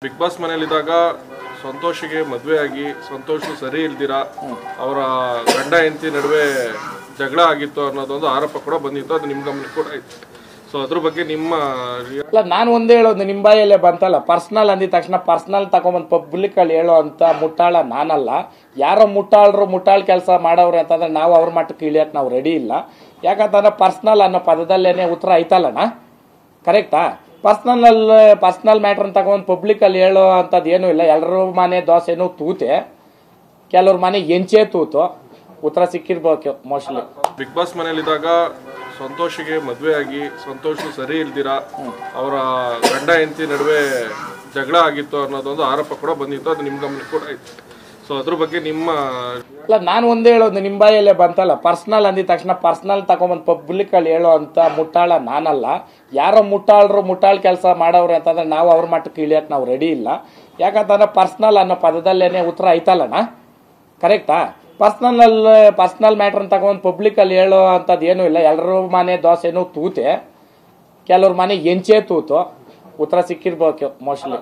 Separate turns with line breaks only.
Big boss ಮನೆಯಲ್ಲಿದ್ದಾಗ ಸಂತೋಷಿಗೆ ಮದುವೆ ಆಗಿ ಸಂತೋಷ್ ಸರಿ ಇಲ್ದಿರಾ ಅವರ ಗಂಡ ಹೆಂಡತಿ ನಡುವೆ ಜಗಳ ಆಗಿತ್ತು ಅನ್ನೋದೊಂದು ಆರೋಪ ಕೂಡ ಬಂದಿತ್ತು. ಅದು ನಿಮ್ಮ ಗಮನ ಕೂಡ ಇತ್ತು. ಸೊ ಅದ್ರ ಬಗ್ಗೆ ನಿಮ್ಮ
ಅಲ್ಲ, ನಾನು ಒಂದೇ ಹೇಳೋದು, ನಿಮ್ಮ ಬಾಯಲ್ಲೇ ಬಂತಲ್ಲ, ಪರ್ಸನಲ್ ಅಂದಿದ ತಕ್ಷಣ ಪರ್ಸನಲ್ ತಗೊಂಬಂದು ಪಬ್ಲಿಕ್ ಅಲ್ಲಿ ಹೇಳೋ ಅಂತ ಮುಟ್ಟಾಳ ನಾನಲ್ಲ. ಯಾರೋ ಮುಟ್ಟಾಳ್ ಕೆಲಸ ಮಾಡೋರು ಅಂತಂದ್ರೆ ನಾವು ಅವ್ರ ಮಟ್ಟಕ್ಕೆ ಇಳಿಯಕ್ಕೆ ನಾವು ರೆಡಿ ಇಲ್ಲ. ಯಾಕಂತಂದ್ರೆ ಪರ್ಸನಲ್ ಅನ್ನೋ ಪದದಲ್ಲೇನೆ ಉತ್ತರ ಐತಲ್ಲಣ್ಣ, ಕರೆಕ್ಟಾ? ಪರ್ಸನಲ್ ಮ್ಯಾಟ್ರನ್ನ ತಗೊಂಡು ಪಬ್ಲಿಕ್ ಅಲ್ಲಿ ಹೇಳೋ ಅಂತದ್ ಏನೂ ಇಲ್ಲ. ಎಲ್ಲರ ಮನೆ ದೋಸೆನೂ ತೂತೆ, ಕೆಲವ್ರ ಮನೆ ಎಂಚೆ ತೂತು. ಉತ್ತರ ಸಿಕ್ಕಿರ್ಬೇಕು ಮೋಸ್ಟ್ಲಿ.
ಬಿಗ್ ಬಾಸ್ ಮನೆಯಲ್ಲಿದ್ದಾಗ ಸಂತೋಷಿಗೆ ಮದುವೆ ಆಗಿ ಸಂತೋಷ್ ಸರಿ ಇಲ್ದಿರಾ ಅವರ ಗಂಡ ಹೆಂಡತಿ ನಡುವೆ ಜಗಳ ಆಗಿತ್ತು ಅನ್ನೋದೊಂದು ಆರೋಪ ಕೂಡ ಬಂದಿತ್ತು. ಅದು ನಿಮ್ಮ ಗಮನ ಕೂಡ ಇತ್ತು. ಸೊ ಅದ್ರ ಬಗ್ಗೆ ನಿಮ್ಮ
ಅಲ್ಲ, ನಾನು ಒಂದೇ ಹೇಳೋದು, ನಿಮ್ಮ ಬಾಯಲ್ಲೇ ಬಂತಲ್ಲ, ಪರ್ಸನಲ್ ಅಂದಿದ ತಕ್ಷಣ ಪರ್ಸನಲ್ ತಗೊಂಬಂದು ಪಬ್ಲಿಕ್ ಅಲ್ಲಿ ಹೇಳೋ ಅಂತ ಮುಟ್ಟಾಳ ನಾನಲ್ಲ. ಯಾರೋ ಮುಟ್ಟಾಳ್ ಕೆಲಸ ಮಾಡೋರು ಅಂತಂದ್ರೆ ನಾವು ಅವ್ರ ಮಟ್ಟಕ್ಕೆ ಇಳಿಯಕ್ಕೆ ನಾವು ರೆಡಿ ಇಲ್ಲ. ಯಾಕಂತಂದ್ರೆ ಪರ್ಸನಲ್ ಅನ್ನೋ ಪದದಲ್ಲೇನೆ ಉತ್ತರ ಐತಲ್ಲಣ್ಣ, ಕರೆಕ್ಟಾ? ಪರ್ಸನಲ್ ಮ್ಯಾಟ್ರನ್ನ ತಗೊಂಡು ಪಬ್ಲಿಕ್ ಅಲ್ಲಿ ಹೇಳೋ ಅಂತದ್ ಏನೂ ಇಲ್ಲ. ಎಲ್ಲರ ಮನೆ ದೋಸೆನೂ ತೂತೆ, ಕೆಲವ್ರ ಮನೆ ಎಂಚೆ ತೂತು. ಉತ್ತರ ಸಿಕ್ಕಿರ್ಬೇಕು ಮೋಸ್ಟ್ಲಿ.